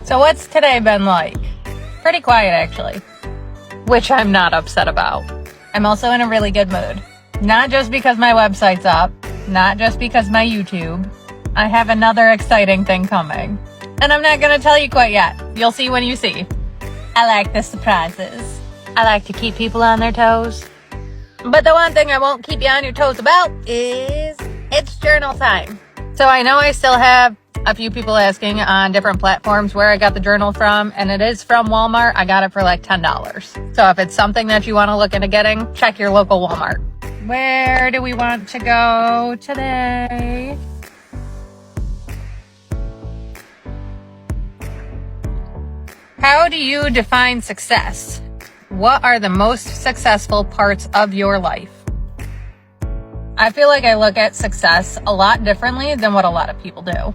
So what's today been like? Pretty quiet, actually, which I'm not upset about. I'm also in a really good mood. Not just because my website's up, not just because my YouTube. I have another exciting thing coming. And I'm not going to tell you quite yet. You'll see when you see. I like the surprises. I like to keep people on their toes. But the one thing I won't keep you on your toes about is it's journal time. So I know I still have a few people asking on different platforms where I got the journal from, and it is from Walmart. I got it for like $10. So if it's something that you want to look into getting, check your local Walmart. Where do we want to go today? How do you define success? What are the most successful parts of your life? I feel like I look at success a lot differently than what a lot of people do.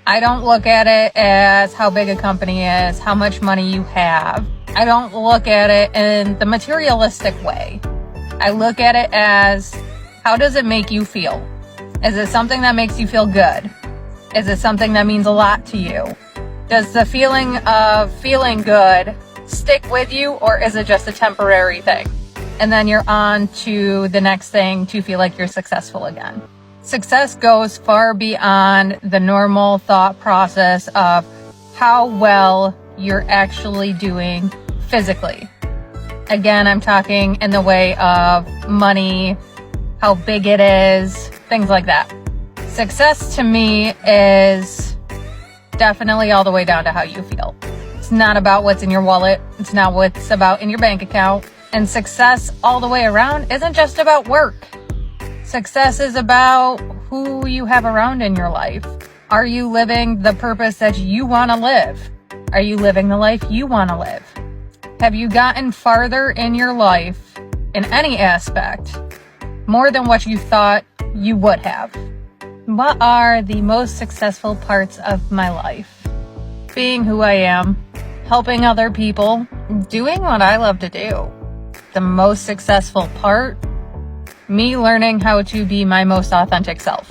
I don't look at it as how big a company is, how much money you have. I don't look at it in the materialistic way. I look at it as, how does it make you feel? Is it something that makes you feel good? Is it something that means a lot to you? Does the feeling of feeling good stick with you, or is it just a temporary thing? And then you're on to the next thing to feel like you're successful again. Success goes far beyond the normal thought process of how well you're actually doing physically. Again, I'm talking in the way of money, how big it is, things like that. Success to me is definitely all the way down to how you feel. It's not about what's in your wallet. It's not what's about in your bank account. And success all the way around isn't just about work. Success is about who you have around in your life. Are you living the purpose that you want to live? Are you living the life you want to live? Have you gotten farther in your life, in any aspect, more than what you thought you would have? What are the most successful parts of my life? Being who I am, helping other people, doing what I love to do. The most successful part, me learning how to be my most authentic self.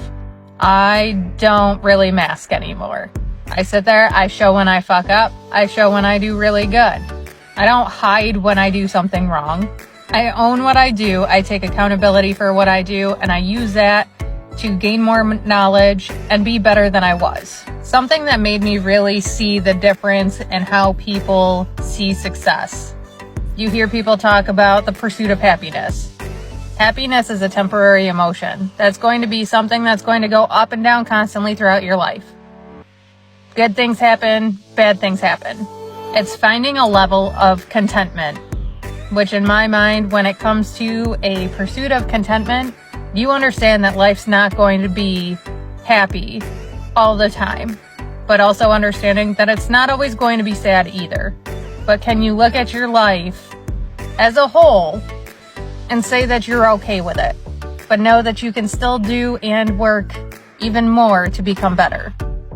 I don't really mask anymore. I sit there, I show when I fuck up, I show when I do really good. I don't hide when I do something wrong. I own what I do, I take accountability for what I do, and I use that to gain more knowledge and be better than I was. Something that made me really see the difference in how people see success. You hear people talk about the pursuit of happiness. Happiness is a temporary emotion. That's going to be something that's going to go up and down constantly throughout your life. Good things happen, bad things happen. It's finding a level of contentment, which in my mind, when it comes to a pursuit of contentment, you understand that life's not going to be happy all the time, but also understanding that it's not always going to be sad either. But can you look at your life as a whole and say that you're okay with it, but know that you can still do and work even more to become better?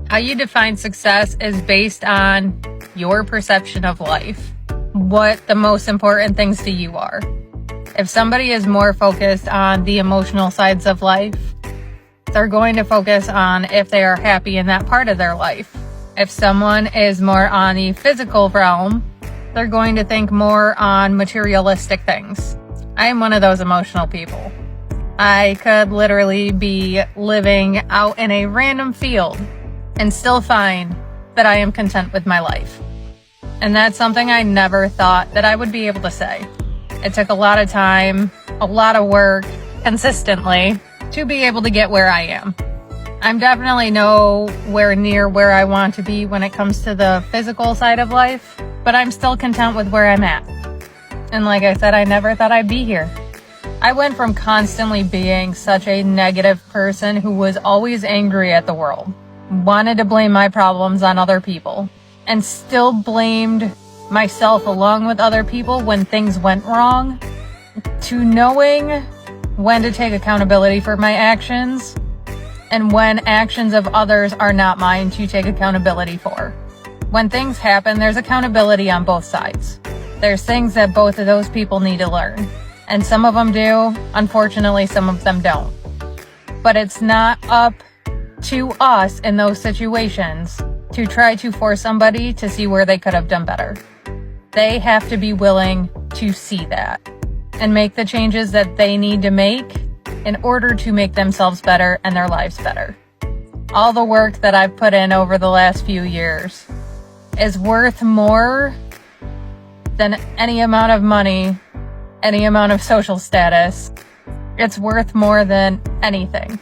How you define success is based on your perception of life, what the most important things to you are. If somebody is more focused on the emotional sides of life, they're going to focus on if they are happy in that part of their life. If someone is more on the physical realm, they're going to think more on materialistic things. I am one of those emotional people. I could literally be living out in a random field and still find that I am content with my life. And that's something I never thought that I would be able to say. It took a lot of time, a lot of work, consistently, to be able to get where I am. I'm definitely nowhere near where I want to be when it comes to the physical side of life, but I'm still content with where I'm at. And like I said, I never thought I'd be here. I went from constantly being such a negative person who was always angry at the world, wanted to blame my problems on other people, and still blamed myself along with other people when things went wrong, to knowing when to take accountability for my actions and when actions of others are not mine to take accountability for. When things happen, there's accountability on both sides. There's things that both of those people need to learn. And some of them do. Unfortunately, some of them don't. But it's not up to us in those situations to try to force somebody to see where they could have done better. They have to be willing to see that and make the changes that they need to make in order to make themselves better and their lives better. All the work that I've put in over the last few years is worth more than any amount of money, any amount of social status. It's worth more than anything.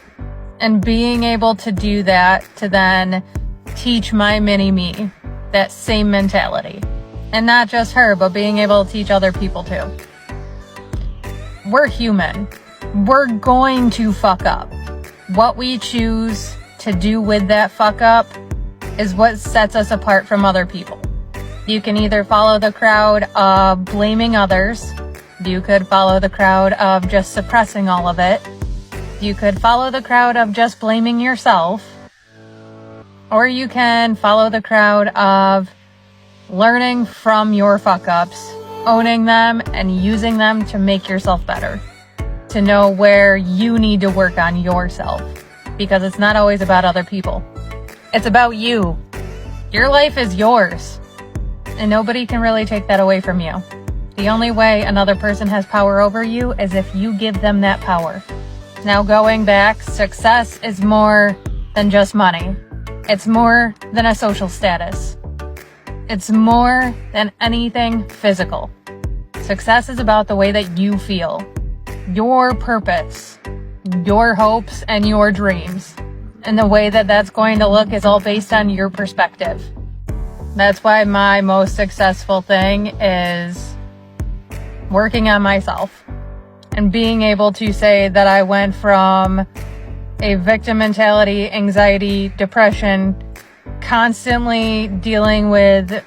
And being able to do that, to then teach my mini me that same mentality. And not just her, but being able to teach other people too. We're human. We're going to fuck up. What we choose to do with that fuck up is what sets us apart from other people. You can either follow the crowd of blaming others. You could follow the crowd of just suppressing all of it. You could follow the crowd of just blaming yourself. Or you can follow the crowd of learning from your fuck-ups, owning them, and using them to make yourself better. To know where you need to work on yourself. Because it's not always about other people. It's about you. Your life is yours. And nobody can really take that away from you. The only way another person has power over you is if you give them that power. Now going back, success is more than just money. It's more than a social status. It's more than anything physical. Success is about the way that you feel, your purpose, your hopes, and your dreams. And the way that that's going to look is all based on your perspective. That's why my most successful thing is working on myself and being able to say that I went from a victim mentality, anxiety, depression, constantly dealing with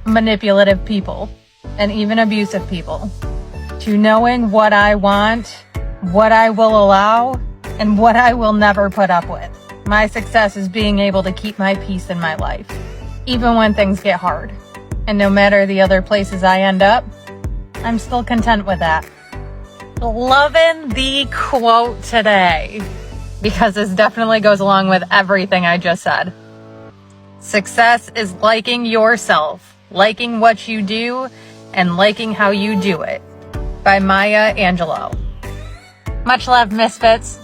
manipulative people and even abusive people, to knowing what I want, what I will allow, and what I will never put up with. My success is being able to keep my peace in my life, even when things get hard. And no matter the other places I end up, I'm still content with that. Loving the quote today, because this definitely goes along with everything I just said. Success is liking yourself, liking what you do, and liking how you do it. By Maya Angelou. Much love, Misfits.